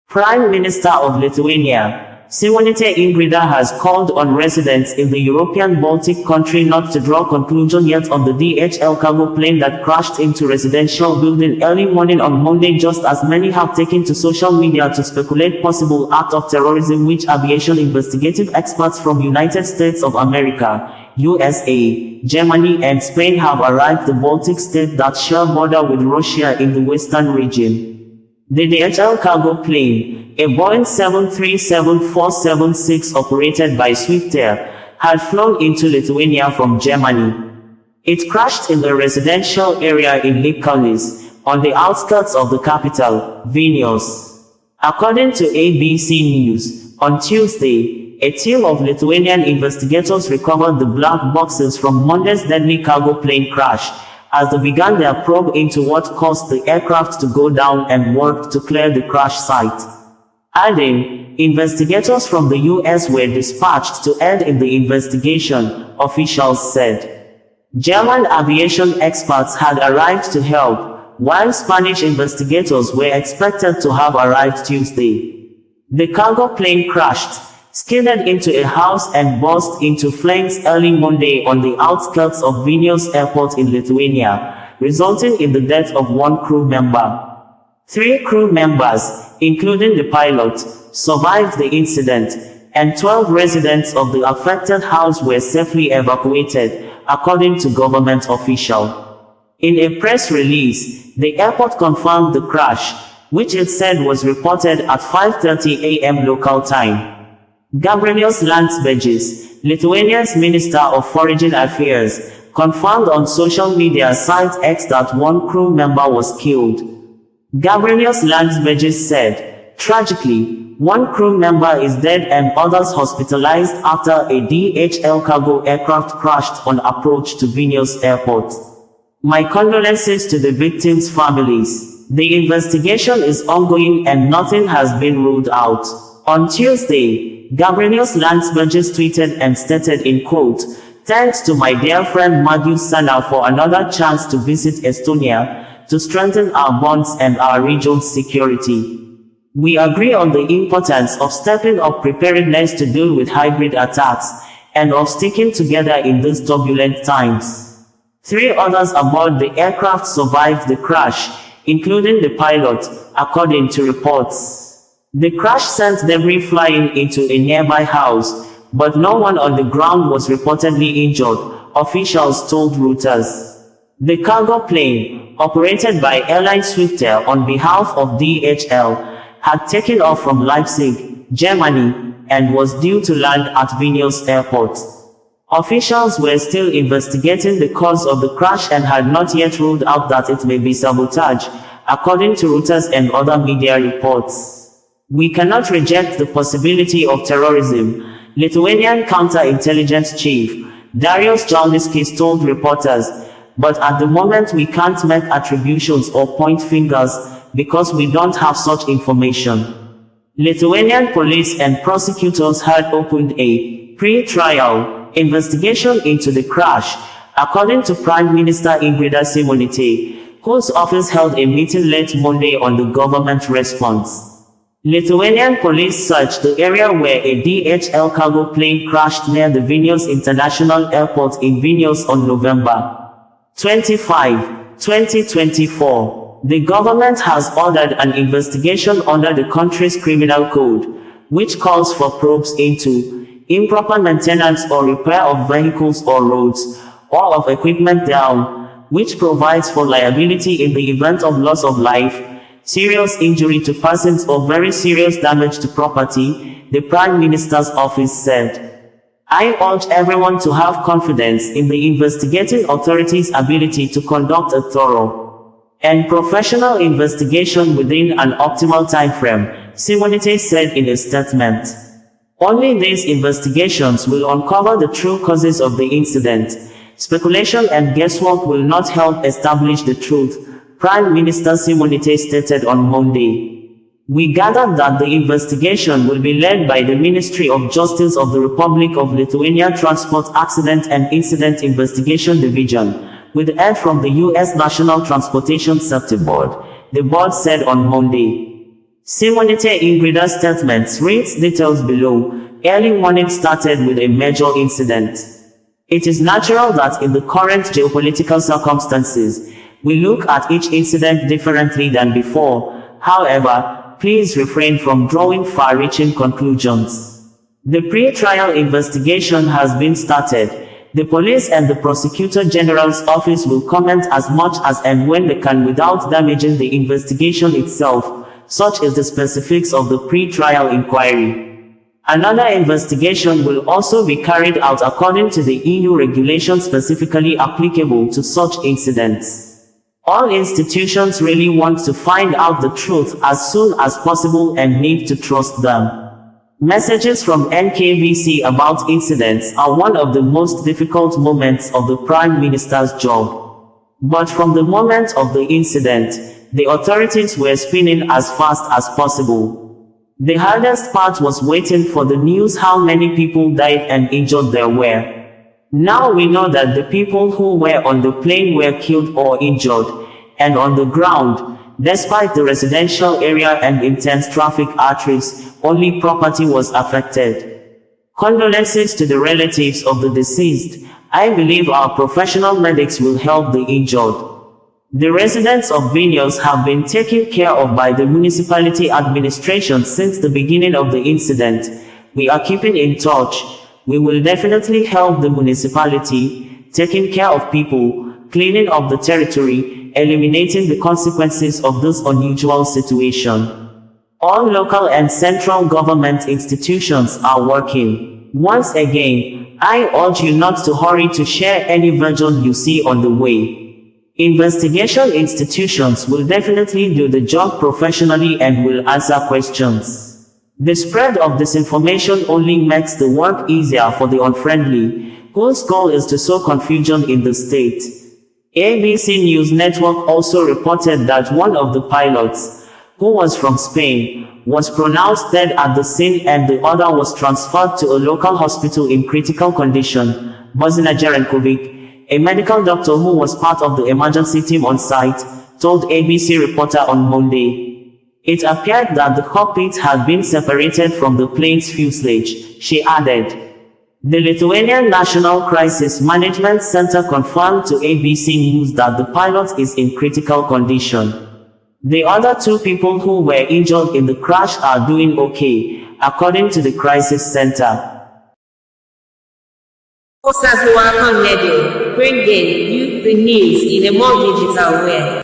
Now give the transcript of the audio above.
Prime Minister of Lithuania, Simonite Ingrida, has called on residents in the European Baltic country not to draw conclusion yet on the DHL cargo plane that crashed into residential building early morning on Monday, just as many have taken to social media to speculate possible act of terrorism, which aviation investigative experts from United States of America, USA, Germany and Spain have arrived the Baltic state that share border with Russia in the western region. The DHL cargo plane, a Boeing 737-476 operated by Swiftair, had flown into Lithuania from Germany. It crashed in the residential area in Lithuania, on the outskirts of the capital, Vilnius. According to ABC News, on Tuesday, a team of Lithuanian investigators recovered the black boxes from Monday's deadly cargo plane crash, as they began their probe into what caused the aircraft to go down and worked to clear the crash site. Adding, investigators from the US were dispatched to aid in the investigation, officials said. German aviation experts had arrived to help, while Spanish investigators were expected to have arrived Tuesday. The cargo plane crashed, skidded into a house and burst into flames early Monday on the outskirts of Vilnius Airport in Lithuania, resulting in the death of one crew member. 3 crew members, including the pilot, survived the incident, and 12 residents of the affected house were safely evacuated, according to government officials. In a press release, the airport confirmed the crash, which it said was reported at 5:30 a.m. local time. Gabrielius Landsbergis, Lithuania's Minister of Foreign Affairs, confirmed on social media site X that one crew member was killed. Gabrielius Landsbergis said, "Tragically, one crew member is dead and others hospitalized after a DHL cargo aircraft crashed on approach to Vilnius Airport. My condolences to the victims' families. The investigation is ongoing and nothing has been ruled out." On Tuesday, Gabrielius Landsbergis tweeted and stated in quote, "Thanks to my dear friend Marius Sana for another chance to visit Estonia, to strengthen our bonds and our region's security. We agree on the importance of stepping up preparedness to deal with hybrid attacks, and of sticking together in these turbulent times." 3 others aboard the aircraft survived the crash, including the pilot, according to reports. The crash sent debris flying into a nearby house, but no one on the ground was reportedly injured, officials told Reuters. The cargo plane, operated by airline Swiftair on behalf of DHL, had taken off from Leipzig, Germany, and was due to land at Vilnius Airport. Officials were still investigating the cause of the crash and had not yet ruled out that it may be sabotage, according to Reuters and other media reports. "We cannot reject the possibility of terrorism," Lithuanian counterintelligence chief, Darius Jalniskis told reporters, "but at the moment we can't make attributions or point fingers, because we don't have such information." Lithuanian police and prosecutors had opened a pre-trial investigation into the crash, according to Prime Minister Ingrida Simonite, whose office held a meeting late Monday on the government response. Lithuanian police searched the area where a DHL cargo plane crashed near the Vilnius International Airport in Vilnius on November 25, 2024. The government has ordered an investigation under the country's criminal code, which calls for probes into improper maintenance or repair of vehicles or roads, or of equipment down, which provides for liability in the event of loss of life, serious injury to persons or very serious damage to property, the Prime Minister's office said. "I urge everyone to have confidence in the investigating authorities' ability to conduct a thorough and professional investigation within an optimal timeframe," Simonite said in a statement. "Only these investigations will uncover the true causes of the incident. Speculation and guesswork will not help establish the truth," Prime Minister Simonite stated on Monday. "We gathered that the investigation will be led by the Ministry of Justice of the Republic of Lithuania Transport Accident and Incident Investigation Division, with aid from the U.S. National Transportation Safety Board," the board said on Monday. Simonite Ingrida's statement reads details below. Early warning started with a major incident. It is natural that in the current geopolitical circumstances, we look at each incident differently than before. However, please refrain from drawing far-reaching conclusions. The pre-trial investigation has been started. The police and the Prosecutor General's office will comment as much as and when they can without damaging the investigation itself. Such is the specifics of the pre-trial inquiry. Another investigation will also be carried out according to the EU regulations specifically applicable to such incidents. All institutions really want to find out the truth as soon as possible and need to trust them. Messages from NKVC about incidents are one of the most difficult moments of the Prime Minister's job. But from the moment of the incident, the authorities were spinning as fast as possible. The hardest part was waiting for the news how many people died and injured there were. Now we know that the people who were on the plane were killed or injured, and on the ground, despite the residential area and intense traffic arteries, only property was affected. Condolences to the relatives of the deceased. I believe our professional medics will help the injured. The residents of Vilnius have been taken care of by the municipality administration since the beginning of the incident. We are keeping in touch. We will definitely help the municipality, taking care of people, cleaning up the territory, eliminating the consequences of this unusual situation. All local and central government institutions are working. Once again, I urge you not to hurry to share any version you see on the way. Investigation institutions will definitely do the job professionally and will answer questions. The spread of disinformation only makes the work easier for the unfriendly, whose goal is to sow confusion in the state. ABC News Network also reported that one of the pilots, who was from Spain, was pronounced dead at the scene and the other was transferred to a local hospital in critical condition. Bozina Jerenkovic, a medical doctor who was part of the emergency team on site, told ABC reporter on Monday. It appeared that the cockpit had been separated from the plane's fuselage, she added. The Lithuanian National Crisis Management Center confirmed to ABC News that the pilot is in critical condition. The other two people who were injured in the crash are doing okay, according to the crisis center. Osazuwa Radio, bringing you the news in a more digital way.